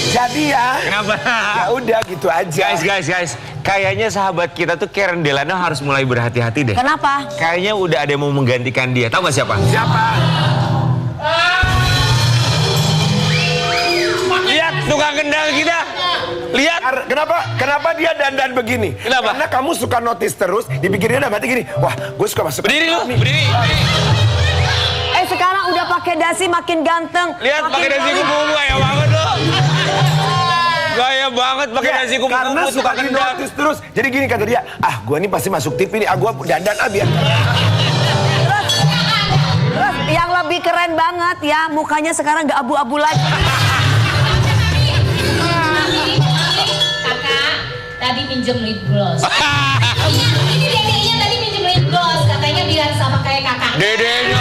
Jadi ya. Kenapa? Ya udah gitu aja. Guys. Kayaknya sahabat kita tuh Karen Delano harus mulai berhati-hati deh. Kenapa? Kayaknya udah ada yang mau menggantikan dia. Tahu gak siapa? Siapa? Lihat tukang kendang kita. Lihat. Kenapa dia dandan begini? Kenapa? Karena kamu suka notice terus, dipikirnya udah berarti gini. Wah, gue suka masuk. Berdiri lu, berdiri. Sekarang udah pakai dasi makin ganteng. Lihat pakai dasi kupu-kupu gaya banget lo. Gaya banget pakai dasi kupu-kupu Karena suka tukang kendang. notice terus. Jadi gini kata dia, gue ini pasti masuk TV nih, gue dandan biar. Terus yang lebih keren banget ya, mukanya sekarang nggak abu-abu lagi. Kakak tadi minjem lip gloss. Ini dedeknya tadi minjem lip gloss, katanya biar sama kayak kakak. Dedenya.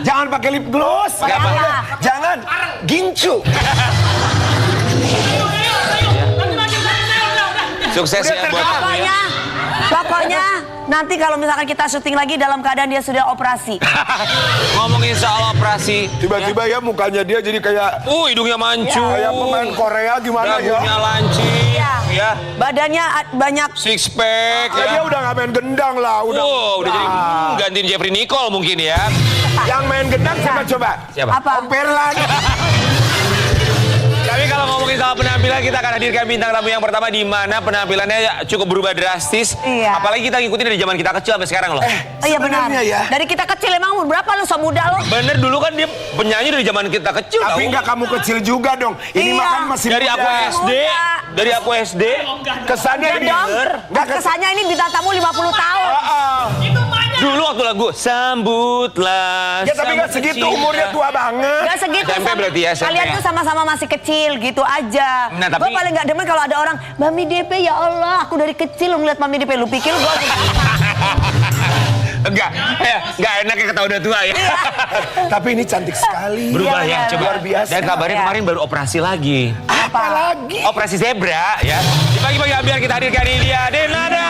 Jangan pakai lip gloss. Kenapa? Jangan gincu. Sukses ya buat kamu ya. Pokoknya nanti kalau misalkan kita syuting lagi dalam keadaan dia sudah operasi. Ngomongin soal operasi. Tiba-tiba ya mukanya dia jadi kayak Hidungnya mancung. kayak pemain Korea gimana ya? Dagunya lancip. Ya. Badannya banyak. Six pack. Dia udah nggak main gendang lah. Udah jadi gantiin Jeffrey Nicole mungkin ya. Yang main gendang siapa coba? Siapa? Apa? Om Perlan. Tapi kalau ngomongin soal penampilan, kita akan hadirkan bintang tamu yang pertama di mana penampilannya cukup berubah drastis. Iya. Apalagi kita ngikutin dari zaman kita kecil sampai sekarang loh. Iya benar. Sebenarnya ya. Dari kita kecil emang umur berapa lu so muda lo? Bener dulu kan dia penyanyi dari zaman kita kecil. Tapi tahu. nggak kamu kecil juga dong. Ini Iya. makan masih Dari muda. aku SD, dari aku SD. Kesannya Iya dong. denger. Nggak Kesannya ini bintang tamu 50 tahun. Dulu waktu lagu Sambutlah. Ya tapi nggak segitu umurnya tua banget. Gak segitu. SMP berarti ya, SMP Kalian ya. tuh sama-sama masih kecil gitu aja. Nah, tapi- Gue paling gak demen kalau ada orang Mami DP ya Allah, aku dari kecil ngeliat Mami DP. Lu pikir gue Enggak enak ya kata udah tua ya. Tapi ini cantik sekali. Berubah Iya, ya, benar. coba. Luar biasa. Dan kabarnya Iya. kemarin baru operasi lagi. Apa lagi? Operasi zebra ya. Di pagi-pagi biar kita hadirkan ini dia Denada.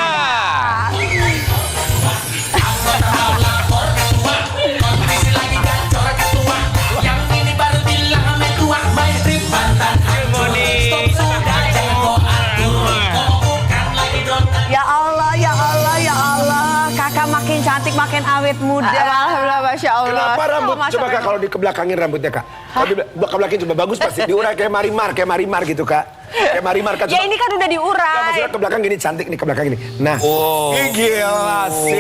Ya Allah, ya Allah, ya Allah. Kakak makin cantik, makin awet muda. Alhamdulillah, Masya Allah. Kenapa rambut? Coba Kak kalau dikebelakangin rambutnya Kak. Kalau dikebelakangin coba bagus pasti diurai kayak Marimar gitu Kak. Kayak Marimar Kak. Ya ini kan udah Ya, diurai. maksudnya ke belakang gini cantik nih ke belakang gini. Nah, Ih, gila sih.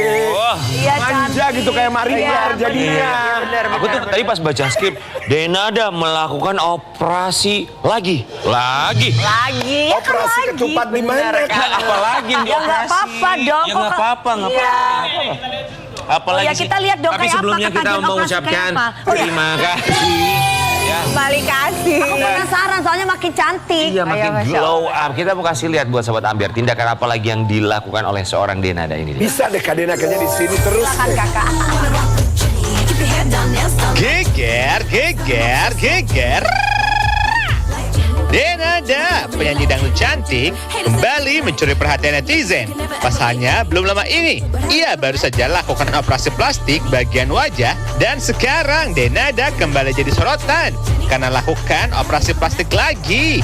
Iya Manja cantik. gitu kayak Marimar Iya, jadinya. Aku tuh tadi pas baca skrip, Denada melakukan operasi lagi. Lagi. Ya kan Operasi lagi. ketupat di mana Kak? Apalagi yang Ya nggak apa-apa dong. Ya nggak apa-apa, nggak Iya. apa-apa. Apalagi Oh, ya, sih. kita lihat dong Tapi kayak apa sebelumnya kita ketagihan operasi mengucapkan kayak apa. Oh, iya. terima kasih. Ya. Balik kasih. Aku penasaran soalnya makin cantik. Iya makin Masya glow up. Kita mau kasih lihat buat Sobat Ambiar tindakan apa lagi yang dilakukan oleh seorang Denada ini. Bisa deh Kak Dena kayaknya di sini terus. Silakan kakak. Geger. Denada, penyanyi dangdut cantik, kembali mencuri perhatian netizen. Pasalnya, belum lama ini, ia baru saja lakukan operasi plastik bagian wajah dan sekarang Denada kembali jadi sorotan karena lakukan operasi plastik lagi.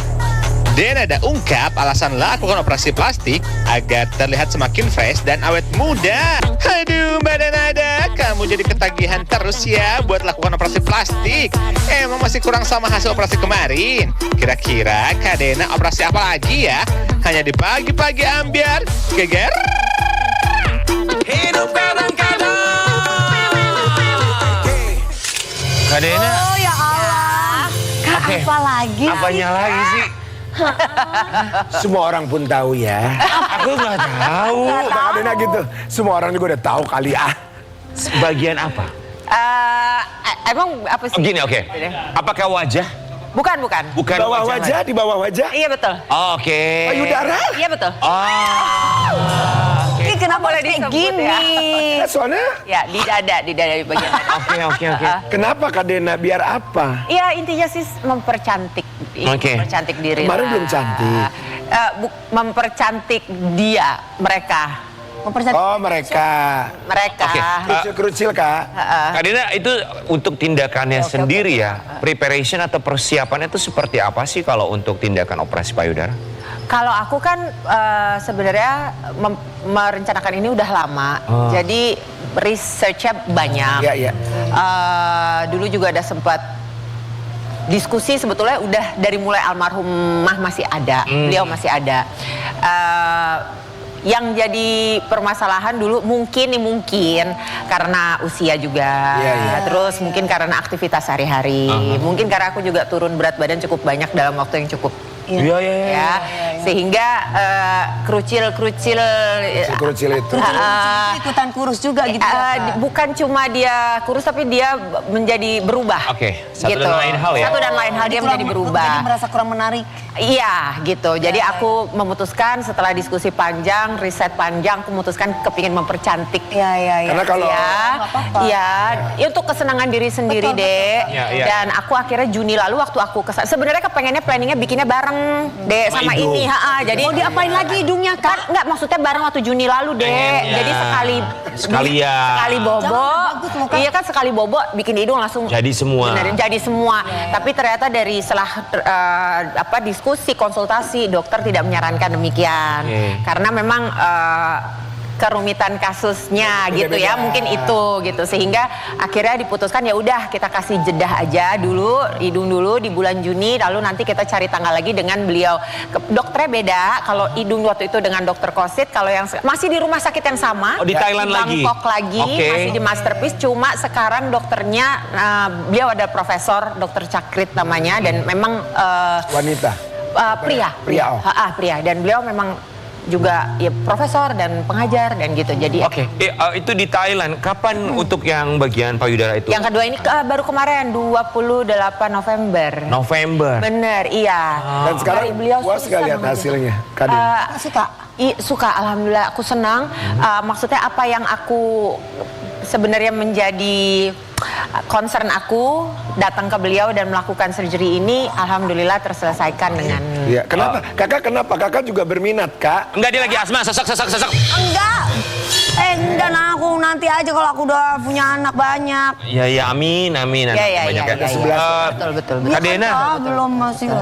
Denada ungkap alasan lakukan operasi plastik agar terlihat semakin fresh dan awet muda. Aduh Mbak Denada, kamu jadi ketagihan terus ya buat lakukan operasi plastik. Emang masih kurang sama hasil operasi kemarin. Kira-kira Kak Dena operasi apa lagi ya? Hanya di pagi-pagi Ambiar. Geger. Hidup kadang-kadang. Kak Dena, Oh ya Allah. Kak Oke. apa lagi? apanya lagi sih? Semua orang pun tahu ya. Aku nggak tahu. Kak Dena gitu. Semua orang juga udah tahu kali ah. Bagian apa? Emang apa sih? Oh, gini oke. Apakah wajah? Bukan. Bukan Di bawah wajah, di bawah wajah. Iya betul. Oke. Payudara. Iya betul. Ini kenapa Boleh kayak disebut gini? ya. Ya, soalnya Ya di dada di bagian dada. Oke. kenapa Kak Dena biar apa? Iya intinya sih mempercantik, Oke. mempercantik diri. Kemarin lah. belum cantik. Mempercantik mereka. Mempercantik. Oh, mereka. Mereka. Oke. Kerucil-kerucil, Kak. Kak Dina, itu untuk tindakannya sendiri ya, preparation atau persiapannya itu seperti apa sih kalau untuk tindakan operasi payudara? Kalau aku kan sebenarnya merencanakan ini udah lama, jadi researchnya banyak. Iya, iya. Dulu juga ada sempat diskusi, sebetulnya udah dari mulai almarhumah masih ada, beliau masih ada. Yang jadi permasalahan dulu mungkin karena usia juga, terus mungkin karena aktivitas sehari-hari, mungkin karena aku juga turun berat badan cukup banyak dalam waktu yang cukup. Ya, sehingga kerucil itu. Ikutan kurus juga gitu. Bukan cuma dia kurus tapi dia menjadi berubah. Oke, satu dan lain hal ya. Satu dan lain hal dia menjadi berubah. Jadi merasa kurang menarik. Iya gitu. Jadi aku memutuskan setelah diskusi panjang, riset panjang, aku memutuskan kepingin mempercantik. Iya. Karena kalau Iya, untuk kesenangan diri sendiri, Dek. Iya. Dan aku akhirnya Juni lalu waktu aku kesana, sebenarnya planningnya bikinnya bareng, Dek, sama hidung. ini. Jadi Mau diapain lagi hidungnya, Kak? Enggak, maksudnya bareng waktu Juni lalu, Dek. Pengennya. Jadi sekali bobo. Jangan, bagus loh, Kak. Iya kan, sekali bobo bikin hidung langsung Jadi semua. benerin, jadi semua. Tapi ternyata dari setelah diskusi, konsultasi, dokter tidak menyarankan demikian. Karena memang kerumitan kasusnya gitu ya, mungkin itu gitu, sehingga akhirnya diputuskan ya udah kita kasih jedah aja dulu, hidung dulu di bulan Juni, lalu nanti kita cari tanggal lagi dengan beliau. Dokternya beda, kalau hidung waktu itu dengan dokter Kosit, kalau yang masih di rumah sakit yang sama, di Thailand lagi, Bangkok lagi, masih di Masterpiece, cuma sekarang dokternya beliau ada profesor, dokter Cakrit namanya, dan memang wanita. pria, Pria. dan beliau memang juga ya profesor dan pengajar dan gitu. Jadi Oke, itu di Thailand. Kapan untuk yang bagian payudara itu? yang kedua ini baru kemarin 28 November. Bener, iya. Dan sekarang puas nggak lihat hasilnya, Kak Dina? Suka, alhamdulillah, aku senang. Maksudnya apa yang aku sebenarnya menjadi concern aku datang ke beliau dan melakukan surgery ini, alhamdulillah terselesaikan dengan. Iya, kenapa? Kakak juga berminat, Kak? Enggak, dia lagi asma, sesek. Enggak, nah aku nanti aja kalau aku udah punya anak banyak. Ya, amin. Banyak ya. Betul. Kak Dina, Belum masih.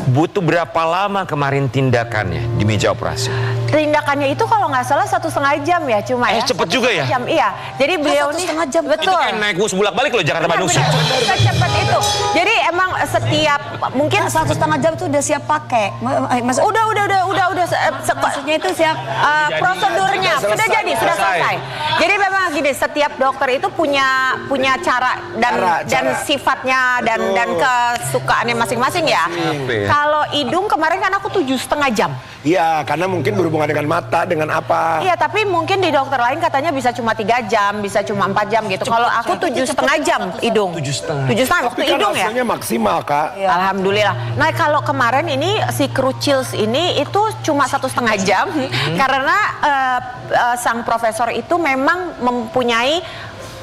butuh berapa lama kemarin tindakannya di meja operasi? Tindakannya itu kalau nggak salah 1,5 jam ya, cuma ya. Cepet juga ya? 1,5 jam, iya. Jadi beliau nih 1,5 jam. Itu betul. kayak naik bus bolak-balik loh Jakarta Bandung. Secepat itu. Jadi emang setiap mungkin 1,5 jam tuh udah siap pakai. udah. Maksudnya itu siap. Prosedurnya sudah selesai. Jadi memang gini, setiap dokter itu punya cara dan sifatnya dan kesukaannya masing-masing ya. Kalau hidung kemarin kan aku 7,5 jam. Iya, karena mungkin berhubungan dengan mata, dengan apa. Iya, tapi mungkin di dokter lain katanya bisa cuma 3 jam, bisa cuma 4 jam gitu. Kalau aku 7,5 jam hidung. 7,5 waktu Tapi kan hidung ya. hasilnya maksimal, Kak. Alhamdulillah. Nah, kalau kemarin ini si Crucils ini itu cuma 1,5 jam karena sang profesor itu memang mempunyai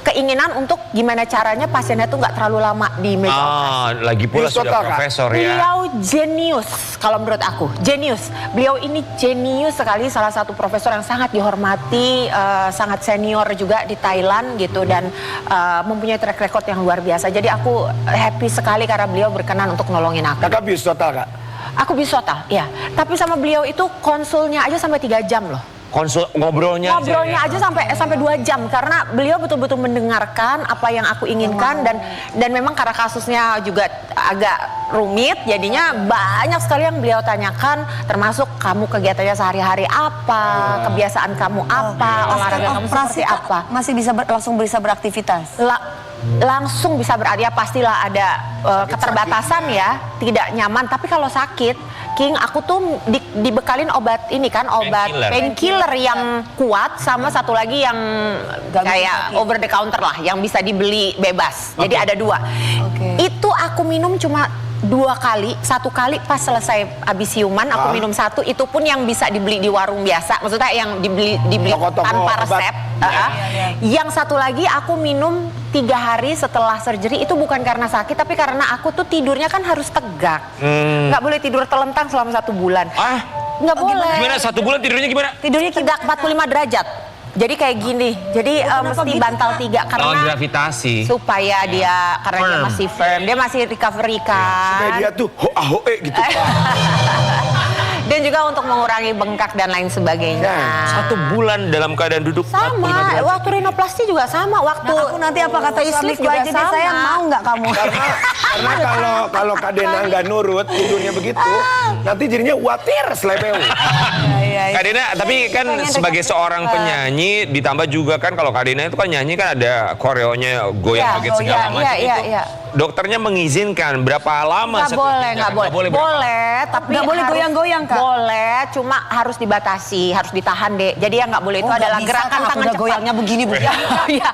keinginan untuk gimana caranya pasiennya tuh nggak terlalu lama di meja operasi. Lagi pula sudah profesor ya. Beliau jenius, kalau menurut aku jenius. Beliau ini jenius sekali, salah satu profesor yang sangat dihormati, sangat senior juga di Thailand gitu, dan mempunyai track record yang luar biasa. Jadi aku happy sekali karena beliau berkenan untuk nolongin aku. Kakak bius total, Kak? Aku bius total, ya. Tapi sama beliau itu konsulnya aja sampai 3 jam loh. Ngobrolnya aja sampai 2 jam karena beliau betul-betul mendengarkan apa yang aku inginkan, dan memang karena kasusnya juga agak rumit, jadinya banyak sekali yang beliau tanyakan, termasuk kamu kegiatannya sehari-hari apa, kebiasaan kamu apa, olahraga kamu seperti apa. Masih langsung bisa beraktivitas. Langsung bisa berarti ya, pastilah ada keterbatasan ya, tidak nyaman. Tapi kalau sakit, King, aku tuh dibekalin obat ini kan, obat painkiller yang kuat, sama satu lagi yang kayak over the counter lah, yang bisa dibeli bebas. Jadi ada 2. Itu aku minum cuma 2 kali, 1 kali pas selesai habis siuman aku minum 1, itu pun yang bisa dibeli di warung biasa, maksudnya yang dibeli tanpa resep. Yang satu lagi aku minum 3 hari setelah surgery, itu bukan karena sakit tapi karena aku tuh tidurnya kan harus tegak, nggak boleh tidur telentang selama 1 bulan. Nggak boleh. Gimana 1 bulan tidurnya gimana? Tidurnya tegak 45 derajat. Jadi kayak gini. Jadi mesti bantal 3 karena gravitasi. supaya dia karena dia masih firm, dia masih recovery Supaya kan. dia tuh hoe gitu Pak. Dan juga untuk mengurangi bengkak dan lain sebagainya. 1 bulan dalam keadaan duduk 45 Sama, derajat. waktu rinoplasti juga sama. Waktu Nah, aku nanti apa kata facelift suamiku aja deh, sayang mau nggak kamu? Karena kalau Kak Dena nggak nurut tidurnya begitu, nanti jadinya watir selebeu. Kak Dena, tapi kan sebagai seorang penyanyi, ditambah juga kan kalau Kak Dena itu kan nyanyi kan ada koreonya goyang joget segala macam itu. Iya. Dokternya mengizinkan berapa lama Nggak boleh, nggak boleh. berapa? Boleh, tapi Nggak boleh harus- goyang-goyang, Kak? Boleh, cuma harus dibatasi, harus ditahan deh. Jadi yang nggak boleh itu adalah gerakan tangan udah cepat. goyangnya begini Bu. Iya,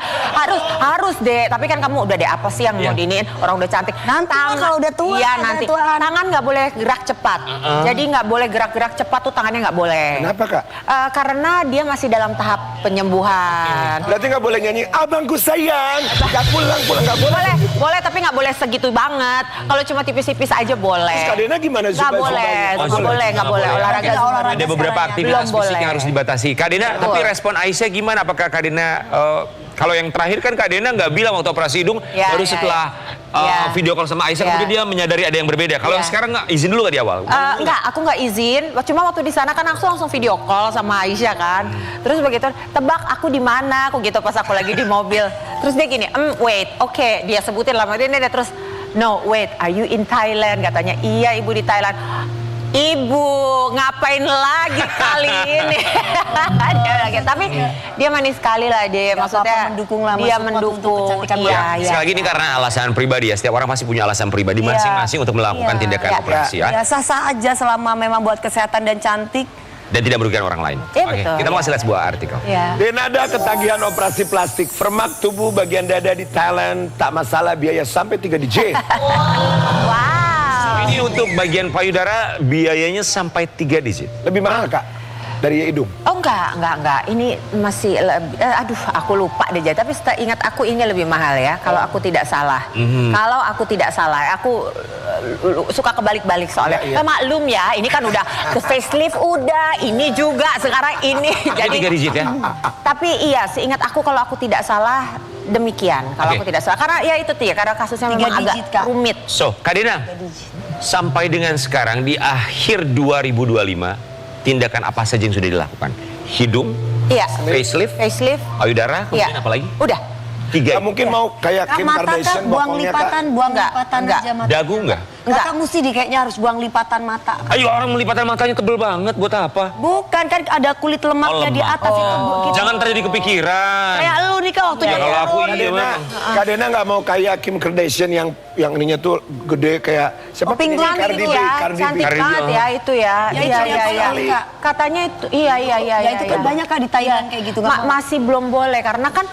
harus deh. Tapi kan kamu udah deh apa sih yang mau diinin? Orang udah cantik. Nanti lah kalau udah tua, Iya udah nanti. tuaan. Tangan nggak boleh gerak cepat. Jadi nggak boleh gerak-gerak cepat tuh tangannya nggak boleh. Kenapa Kak? Karena dia masih dalam tahap penyembuhan. Berarti nggak boleh nyanyi abangku sayang, nggak pulang nggak boleh. Boleh tapi nggak boleh segitu banget. Kalau cuma tipis-tipis aja boleh. Terus Kak Dena gimana Nggak boleh, nggak boleh. Olahraga olahraga Ada beberapa sekarang ya. aktivitas Belum fisik yang boleh. harus dibatasi. Kak Dena, Betul. tapi respon Aisyah gimana? Apakah Kak Dena, kalau yang terakhir kan Kak Dena nggak bilang waktu operasi hidung, Ya, baru ya, setelah ya. video call sama Aisyah, Ya. kemudian dia menyadari ada yang berbeda. Kalau Ya. yang sekarang nggak izin dulu nggak di awal? Enggak, aku nggak izin. Cuma waktu di sana kan aku langsung video call sama Aisyah kan. Terus begitu, tebak aku di mana? Aku gitu pas aku lagi di mobil. Terus dia gini, wait, oke. Dia sebutin lama dia terus, no, wait, are you in Thailand? Katanya, iya ibu di Thailand. Ibu, ngapain lagi kali ini? Dia bilang gitu. Tapi dia manis sekali lah dia. Maksudnya mendukung lah, dia support untuk mendukung. kecantikan Iya, Mbak. iya. Sekali lagi ini karena alasan pribadi ya. Setiap orang pasti punya alasan pribadi masing-masing untuk melakukan tindakan Iya. operasi ya. Ya sah-sah aja selama memang buat kesehatan dan cantik. Dan tidak merugikan orang lain. Iya, Oke, betul. kita mau kasih lihat sebuah artikel. Iya. Denada ketagihan operasi plastik, fermak tubuh bagian dada di Thailand, tak masalah biaya sampai 3 DJ. Wow. Ini untuk bagian payudara biayanya sampai 3 digit. Lebih mahal Kak dari hidung. Oh enggak. Ini masih aduh aku lupa deh. Tapi ingat aku ini lebih mahal ya kalau aku tidak salah. Kalau aku tidak salah, aku suka kebalik-balik soalnya. Iya. Maklum ya, ini kan udah ke facelift udah, ini juga sekarang ini. Jadi 3 digit ya. Tapi iya, seingat aku kalau aku tidak salah demikian. Kalau Oke. aku tidak salah, karena ya itu tuh ya, karena kasusnya 3 memang agak digit, Kak. rumit. So, Kak Dena, sampai dengan sekarang di akhir 2025, tindakan apa saja yang sudah dilakukan? Hidung, Iya. facelift, payudara, kemudian Iya. apa lagi? Udah. 3. Nggak mungkin mau kayak Kak, Kim mata Kardashian Kak, buang bokongnya Kak. lipatan Enggak. aja mata. Dagu enggak? Enggak. Kakak mesti kayaknya harus buang lipatan mata. Ayo, orang melipatan matanya tebel banget, buat apa? Bukan, kan ada kulit lemaknya di lemak. atas itu. Kita- Jangan terjadi kepikiran. Kayak lu nih Kak waktu Ya, jadi kalau aku Kak iya Dena, memang. Kak Dena nggak mau kayak Kim Kardashian yang ininya tuh gede kayak siapa? Pink penyanyi? banget Cardi itu B, ya, Cardi B. cantik Cardi B, banget oh. ya itu ya. Ya, Iya, itu iya, yang iya. paling, Kak. Katanya itu, iya. Ya, itu kan banyak, Kak, di Thailand kayak gitu, nggak mau. Masih belum boleh karena kan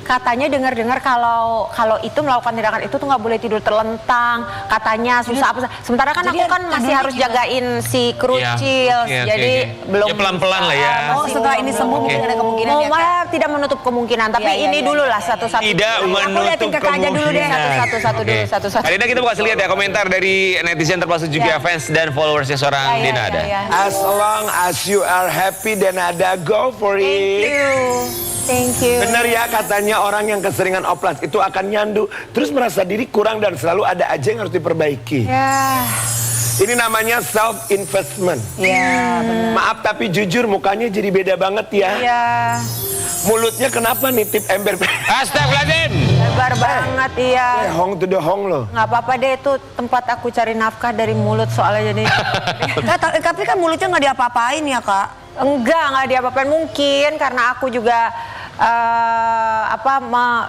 katanya dengar-dengar kalau itu melakukan tindakan itu tuh nggak boleh tidur terlentang, katanya susah apa. Sementara kan Jadi aku kan masih tidurnya harus gimana? jagain si krucil, Iya, oke, jadi oke. belum. Ya, pelan-pelan lah ya. Oh, setelah ini sembuh mungkin ada kemungkinan ya, Kak? Malah tidak menutup kemungkinan, tapi Iya, ini iya, dulu iya, lah iya. satu-satu. Tidak Aku liatin menutup ke Kak aja dulu deh. kemungkinan. Satu-satu dulu, Oke. satu-satu. Kak Dena, kita mau kasih lihat ya komentar dari netizen termasuk juga fans dan followersnya seorang Iya, Denada. iya. As long as you are happy, Denada, go for it. Thank you. Benar ya katanya orang yang keseringan oplas itu akan nyandu, terus merasa diri kurang dan selalu ada aja yang harus diperbaiki. Ya, Ini namanya self investment. ya benar. Maaf tapi jujur mukanya jadi beda banget ya. Ya, Mulutnya kenapa nitip ember? Astagfirullahaladzim. lebar banget iya. Hong to the hong loh. Nggak apa-apa deh, itu tempat aku cari nafkah dari mulut soalnya jadi. Tapi kan mulutnya nggak diapa-apain ya Kak? Nggak diapa-apain, mungkin karena aku juga Berat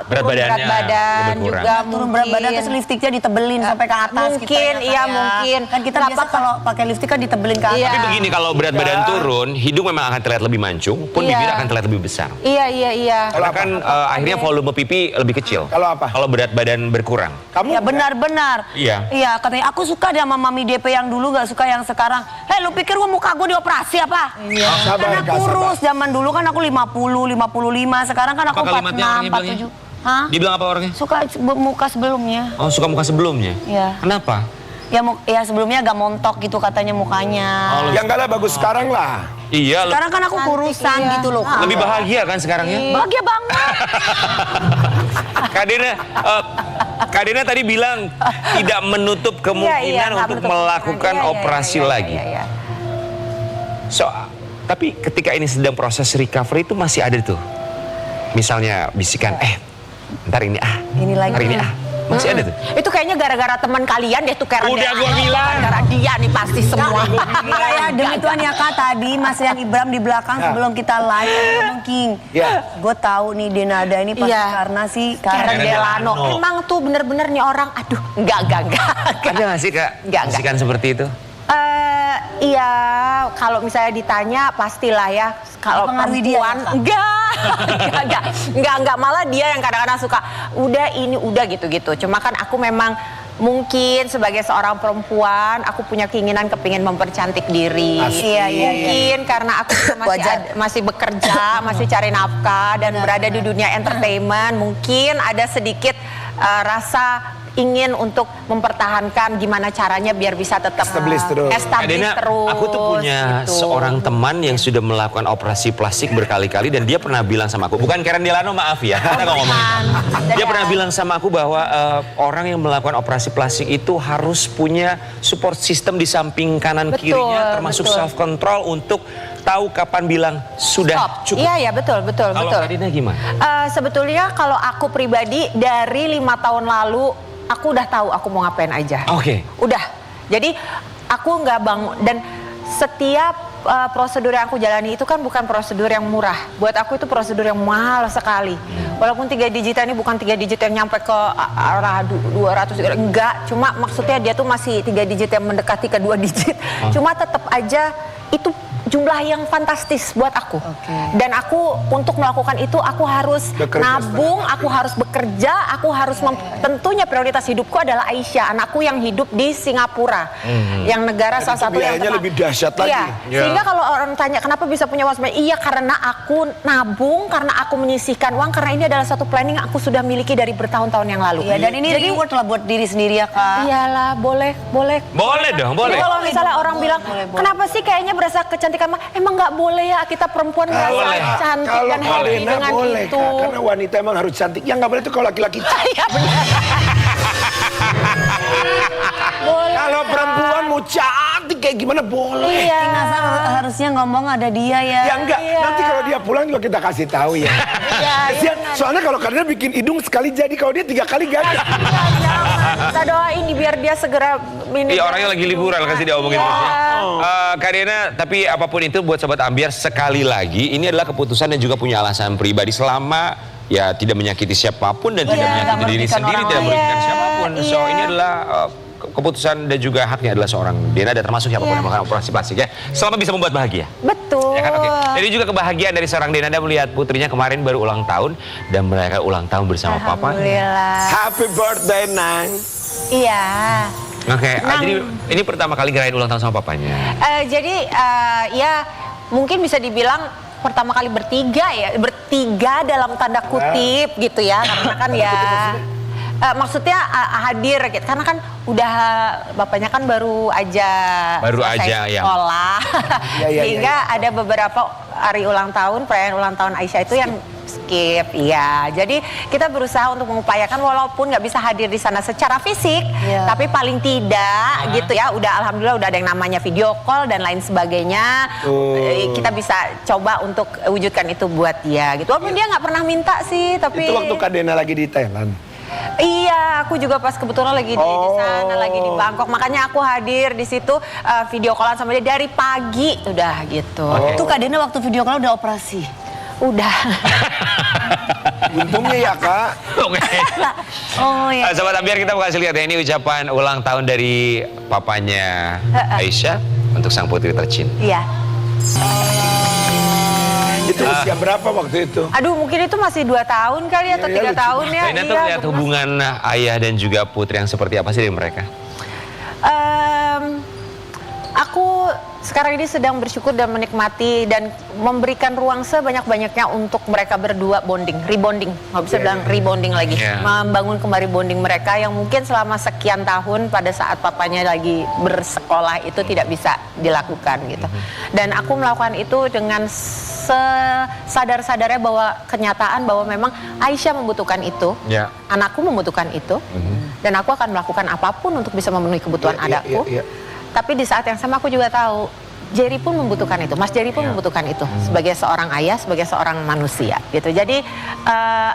turun badannya berat badan lebih kurang. juga Turun berat badan terus lipstiknya ditebelin sampai ke atas mungkin, gitu ya, Kak, iya, ya. mungkin. Kan kita Nggak biasa apa-apa. kalau pakai lipstik kan ditebelin ke atas. Iya. Tapi begini, kalau berat badan turun, hidung memang akan terlihat lebih mancung, pun Iya. bibir akan terlihat lebih besar. Iya. Karena kan akhirnya volume pipi lebih kecil. Kalau apa? Kalau berat badan berkurang. Kamu Ya benar-benar. Iya. Iya, katanya aku suka deh sama Mami DP yang dulu, gak suka yang sekarang. Hei, lu pikir gua muka gua dioperasi apa? Iya. sabar, Karena Kak, kurus, zaman dulu kan aku 50, 55, sekarang kan aku Apa kalimatnya 46, orangnya bilangnya? 47. Hah? Dibilang apa orangnya? Suka muka sebelumnya. Oh, suka muka sebelumnya? Iya. Kenapa? Ya sebelumnya agak montok gitu katanya mukanya. Ya enggak lah, bagus sekarang lah. Iya, Sekarang kan aku kurusan iya. gitu loh. lebih bahagia kan sekarang ya? Bahagia banget. Kak Dena tadi bilang tidak menutup kemungkinan nggak untuk menutup melakukan kemungkinan. operasi lagi. Iya. Tapi ketika ini sedang proses recovery itu masih ada tuh. Misalnya bisikan, ntar ini Ini lagi. hari ini masih ada tuh. Itu kayaknya gara-gara teman kalian deh tuh karena Udah gua bilang. Gara-gara dia nih pasti semua. Ya demi Tuhan ya Kak, tadi Mas Rian Ibram di belakang sebelum kita live ngomong King. Gue tahu nih Denada ini pasti karena sih Karen Delano. Delano. Emang tuh bener-bener nih orang, aduh, enggak. Ada nggak sih Kak Nggak. bisikan seperti itu? Iya, kalau misalnya ditanya pastilah ya. Kalau Mempengaruhi dia, perempuan, ya, enggak, malah dia yang kadang-kadang suka, udah gitu-gitu. Cuma kan aku memang mungkin sebagai seorang perempuan, aku punya keinginan kepingin mempercantik diri. Mungkin karena aku juga masih bekerja, masih cari nafkah dan berada di dunia entertainment, mungkin ada sedikit rasa ingin untuk mempertahankan gimana caranya biar bisa tetap Establish terus. terus. Aku tuh punya gitu. seorang teman yang sudah melakukan operasi plastik berkali-kali dan dia pernah bilang sama aku, bukan Karen Delano, maaf ya, kita nggak ngomongin. Dia pernah bilang sama aku bahwa orang yang melakukan operasi plastik itu harus punya support system di samping kanan kirinya, termasuk self control untuk tahu kapan bilang sudah cukup. Iya betul. Kalau Kak Dena gimana? Sebetulnya kalau aku pribadi dari 5 tahun lalu aku udah tahu aku mau ngapain aja. Oke. Udah. Jadi aku nggak bangun dan setiap prosedur yang aku jalani itu kan bukan prosedur yang murah. Buat aku itu prosedur yang mahal sekali. Walaupun 3 digit ini bukan 3 digit yang nyampe ke arah 200, enggak. Cuma maksudnya dia tuh masih 3 digit yang mendekati ke 2 digit. Cuma tetap aja itu jumlah yang fantastis buat aku. Dan aku untuk melakukan itu aku harus nabung, aku harus bekerja, aku harus tentunya prioritas hidupku adalah Aisyah, anakku yang hidup di Singapura, yang negara salah satu yang lebih dahsyat lagi. Sehingga kalau orang tanya kenapa bisa punya uang sebanyak, iya karena aku nabung, karena aku menyisihkan uang, karena ini adalah satu planning yang aku sudah miliki dari bertahun-tahun yang lalu. Iya, dan ini reward lah buat diri sendiri ya Kak. Iyalah, boleh. Boleh dong, boleh. Jadi kalau misalnya orang bilang, kenapa sih kayaknya berasa kecantikan? Emang nggak boleh ya kita perempuan merasa cantik Kalau dan happy Kalena dengan boleh, itu. Kak, karena wanita emang harus cantik. Yang nggak boleh itu kalau laki-laki. Iya benar. Kalau perempuan mau cantik kayak gimana boleh. Iya. Ngasar harusnya ngomong ada dia ya. Ya enggak, nanti kalau dia pulang juga kita kasih tahu ya. Kasihan, soalnya kalau Kalena bikin hidung sekali jadi, kalau dia 3 kali gagal. Kita doain biar dia segera Iya, orangnya lagi liburan, kasih dia omongin terus ya. Kak Dena, tapi apapun itu buat Sobat Ambiar, sekali lagi ini adalah keputusan dan juga punya alasan pribadi selama ya tidak menyakiti siapapun dan tidak menyakiti diri sendiri, tidak merugikan siapapun. So ini adalah keputusan dan juga haknya adalah seorang Dena dan termasuk siapapun yang melakukan operasi plastik ya. Selama bisa membuat bahagia. Betul. Ya kan, oke. Jadi juga kebahagiaan dari seorang Dena melihat putrinya kemarin baru ulang tahun dan merayakan ulang tahun bersama papa. Alhamdulillah. Happy birthday, Nang. Iya. Oke, jadi ini pertama kali ngerayain ulang tahun sama papanya. Jadi ya mungkin bisa dibilang pertama kali bertiga dalam tanda kutip gitu ya, karena kan ya maksudnya hadir gitu, karena kan udah bapaknya kan baru aja selesai sekolah, sehingga ada beberapa hari ulang tahun, perayaan ulang tahun Aisyah itu yang skip, ya. Jadi kita berusaha untuk mengupayakan walaupun nggak bisa hadir di sana secara fisik, tapi paling tidak gitu ya. Udah alhamdulillah udah ada yang namanya video call dan lain sebagainya. Kita bisa coba untuk wujudkan itu buat dia gitu. Walaupun dia nggak pernah minta sih, tapi itu waktu Kak Dena lagi di Thailand. Iya, aku juga pas kebetulan lagi di sana, lagi di Bangkok. Makanya aku hadir di situ video callan sama dia dari pagi udah gitu. Itu Kak Dena waktu video call udah operasi. Udah. Untungnya ya Kak. Oke. Oh ya. Sobat Ambiar, kita mau kasih lihat ya, ini ucapan ulang tahun dari papanya Aisyah untuk sang putri tercinta. Iya. Itu usia berapa waktu itu? Aduh, mungkin itu masih 2 tahun kali atau 3 tahun ya. Dena tuh lihat hubungan ayah dan juga putri yang seperti apa sih dari mereka? Aku sekarang ini sedang bersyukur dan menikmati dan memberikan ruang sebanyak-banyaknya untuk mereka berdua bonding, rebonding, nggak bisa bilang rebonding lagi, membangun kembali bonding mereka yang mungkin selama sekian tahun pada saat papanya lagi bersekolah itu tidak bisa dilakukan gitu. Dan aku melakukan itu dengan sadar-sadarnya bahwa kenyataan bahwa memang Aisyah membutuhkan itu, anakku membutuhkan itu, dan aku akan melakukan apapun untuk bisa memenuhi kebutuhan adakku. Tapi di saat yang sama aku juga tahu Jerry pun membutuhkan itu, Mas Jerry pun membutuhkan itu sebagai seorang ayah, sebagai seorang manusia gitu. Jadi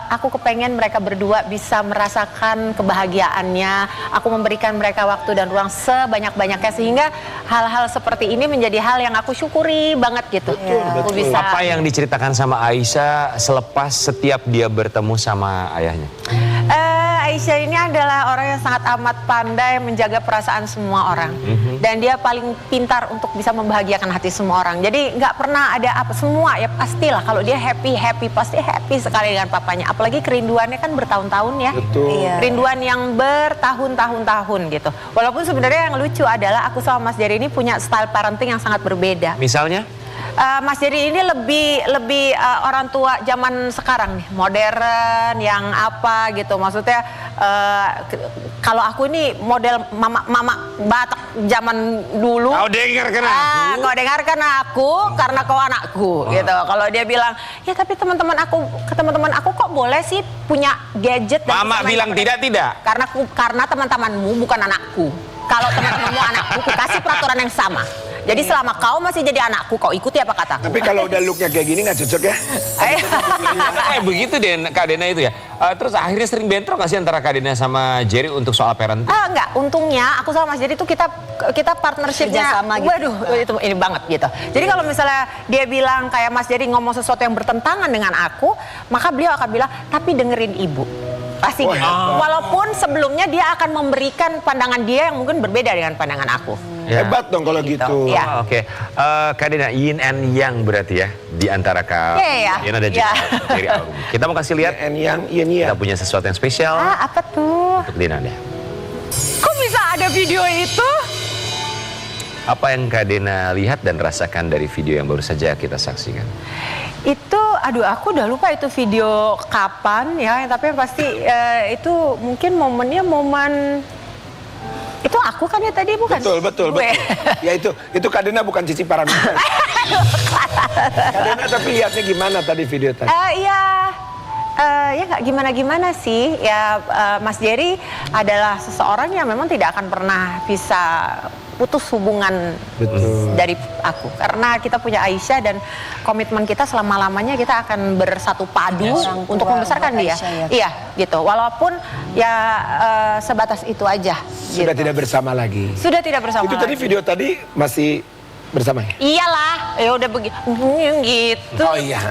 aku kepengen mereka berdua bisa merasakan kebahagiaannya. Aku memberikan mereka waktu dan ruang sebanyak-banyaknya sehingga hal-hal seperti ini menjadi hal yang aku syukuri banget gitu. Aku bisa. Apa yang diceritakan sama Aisyah selepas setiap dia bertemu sama ayahnya? Aisyah ini adalah orang yang sangat amat pandai menjaga perasaan semua orang. Dan dia paling pintar untuk bisa membahagiakan hati semua orang. Jadi nggak pernah ada apa, semua ya pastilah kalau dia happy, pasti happy sekali dengan papanya. Apalagi kerinduannya kan bertahun-tahun ya. Kerinduan yang bertahun-tahun gitu. Walaupun sebenarnya yang lucu adalah aku sama Mas Jerry ini punya style parenting yang sangat berbeda. Misalnya? Mas Jerry ini lebih orang tua zaman sekarang nih, modern, yang apa gitu. Maksudnya kalau aku ini model mama Batak zaman dulu. Kau dengarkan aku. Kau dengarkan aku karena kau anakku gitu. Kalau dia bilang, ya tapi teman-teman aku kok boleh sih punya gadget. Dan Mama bilang tidak. Karena teman-temanmu bukan anakku. Kalau teman-temanmu anakku, aku kasih peraturan yang sama. Jadi selama kau masih jadi anakku, kau ikuti apa kataku. Tapi kalau udah looknya kayak gini nggak cocok ya? Kayak begitu deh Kak Dena itu ya. Terus akhirnya sering bentrok nggak sih antara Kak Dena sama Jerry untuk soal parenting? Enggak, untungnya aku sama Mas Jerry itu kita partnershipnya, kerjasama gitu. Waduh, itu ini banget gitu. Jadi kalau misalnya dia bilang kayak Mas Jerry ngomong sesuatu yang bertentangan dengan aku, maka beliau akan bilang, tapi dengerin ibu. Pasti. Walaupun sebelumnya dia akan memberikan pandangan dia yang mungkin berbeda dengan pandangan aku. Hebat dong kalau gitu. Ya. Oke. Kak Dena, yin and yang berarti ya di antara Kak Dena dan juga Jerry Alrum. Kita mau kasih lihat Yin and yang, yin yang. kita punya sesuatu yang spesial Apa tuh? untuk Dena deh. Kok bisa ada video itu? Apa yang Kak Dena lihat dan rasakan dari video yang baru saja kita saksikan? Itu, aduh aku udah lupa itu video kapan ya, tapi yang pasti itu mungkin momennya itu aku kan ya tadi bukan? Betul. Ya itu Kak Dena bukan Cici Paranormal. Kak Dena tapi lihatnya gimana tadi video tadi? Ya nggak gimana-gimana sih. Ya Mas Jerry adalah seseorang yang memang tidak akan pernah bisa putus hubungan dari aku. Karena kita punya Aisyah dan komitmen kita selama-lamanya kita akan bersatu padu untuk membesarkan dia. Iya gitu. Walaupun ya sebatas itu aja. Sudah gitu. tidak bersama lagi. Sudah tidak bersama Itu lagi. tadi video tadi masih bersama ya? Iyalah, ya udah begitu. Oh iya.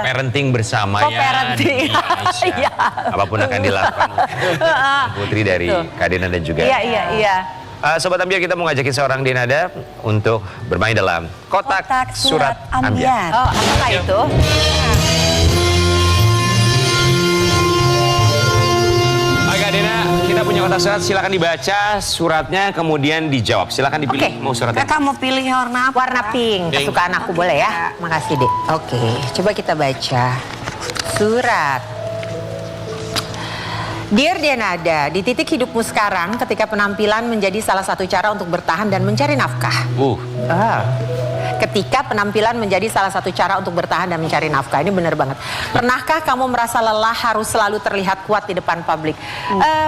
Parenting bersama ya. Parenting. Iya. Apapun akan dilakukan putri dari Kak Dena dan juga. Iya. Sobat Ambiar, kita mau ngajakin seorang Denada untuk bermain dalam kotak surat Ambiar. Oh, apakah itu? Oke Kak Dena, kita punya kotak surat, silakan dibaca suratnya kemudian dijawab. Silakan dipilih mau suratnya. Kakak mau pilih warna apa? Warna pink, kesukaan aku boleh ya? Makasih Dek. Oke, coba kita baca surat. Dear Denada, di titik hidupmu sekarang ketika penampilan menjadi salah satu cara untuk bertahan dan mencari nafkah. Ketika penampilan menjadi salah satu cara untuk bertahan dan mencari nafkah. Ini benar banget. Pernahkah kamu merasa lelah harus selalu terlihat kuat di depan publik?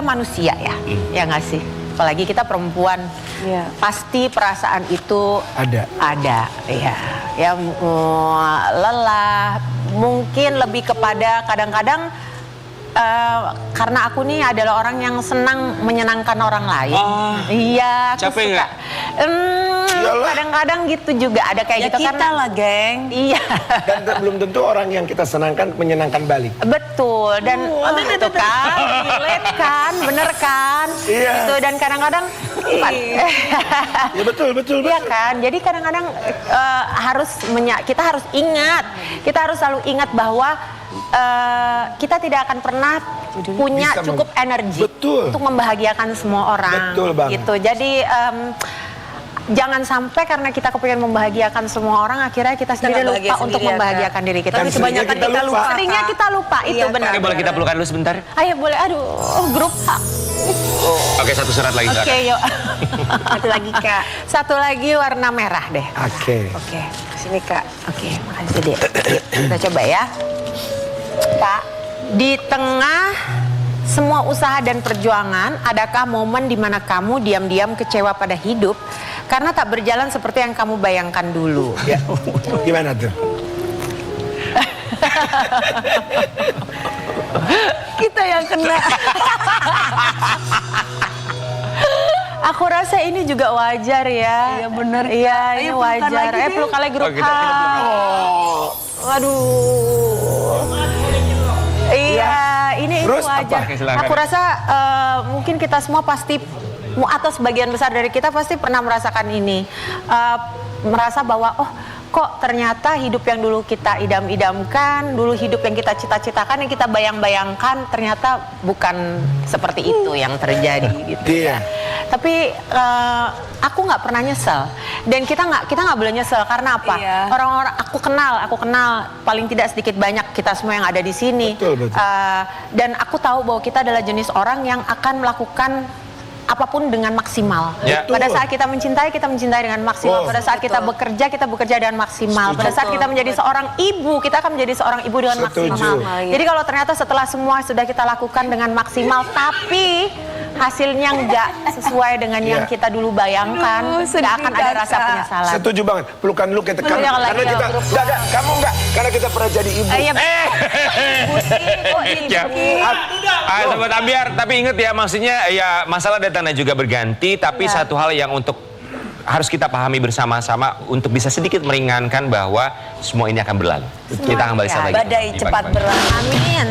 Manusia ya, ya nggak sih? Apalagi kita perempuan, pasti perasaan itu ada, ya lelah. Mungkin lebih kepada kadang-kadang karena aku nih adalah orang yang senang menyenangkan orang lain. Iya, aku capek suka. Kadang-kadang gitu juga ada kayak gitu kita lah, geng. Iya. Dan belum tentu orang yang kita senangkan menyenangkan balik. Betul, dan itu kan, relate kan, bener kan? Iya. Gitu, dan kadang-kadang Ya betul. Iya kan, jadi kadang-kadang kita harus selalu ingat bahwa kita tidak akan pernah punya cukup energi untuk membahagiakan semua orang. Betul banget. Gitu. Jadi jangan sampai karena kita kepengen membahagiakan semua orang, akhirnya kita sendiri nggak lupa bahagia untuk sendiri, membahagiakan diri kita. Tapi kebanyakan kita lupa. Seringnya kita lupa, itu Iya, benar. Oke, boleh kita pelukan dulu sebentar? Ayo boleh, aduh, grup hak. Oke, satu surat lagi. Oke, Kak. yuk. Satu lagi Kak. Satu lagi warna merah deh. Oke. Oke, sini Kak. Oke, makasih deh. Kita coba ya. Kak, di tengah semua usaha dan perjuangan, adakah momen di mana kamu diam-diam kecewa pada hidup karena tak berjalan seperti yang kamu bayangkan dulu? Ya. Gimana tuh? Kita yang kena. Aku rasa ini juga wajar ya. Iya, bener. Iya, ini Ayo, pelukan wajar. lagi deh. Peluk kali grup Oh, kita peluk. Aduh. Iya, ini Terus wajar. apa? Oke, silakan. Aku rasa mungkin kita semua pasti, atau sebagian besar dari kita pasti pernah merasakan ini. Merasa bahwa, oh kok ternyata hidup yang dulu kita idam-idamkan, dulu hidup yang kita cita-citakan, yang kita bayang-bayangkan, ternyata bukan seperti itu yang terjadi gitu. Iya. Tapi aku nggak pernah nyesel, dan kita nggak boleh nyesel karena apa? Iya. Orang-orang aku kenal paling tidak sedikit banyak kita semua yang ada di sini. Betul, betul. Dan aku tahu bahwa kita adalah jenis orang yang akan melakukan apapun dengan maksimal. Ya. Pada saat kita mencintai dengan maksimal. Oh. Pada saat kita bekerja dengan maksimal. Pada saat kita menjadi seorang ibu, kita akan menjadi seorang ibu dengan Setuju. maksimal. Jadi kalau ternyata setelah semua sudah kita lakukan dengan maksimal, tapi hasilnya nggak sesuai dengan yang Iya. kita dulu bayangkan, nggak akan ada rasa penyesalan. Setuju banget. Pelukan lu kita Pelukan lagi, karena kita grup. enggak, kamu enggak. Karena kita pernah jadi ibu. Iya, Ya. Sobat Ambiar, tapi ingat ya, maksudnya ya masalah datang dan juga berganti, tapi satu hal yang untuk harus kita pahami bersama-sama untuk bisa sedikit meringankan bahwa semua ini akan berlalu. Kita akan balik saat lagi. Badai cepat berlalu. Amin.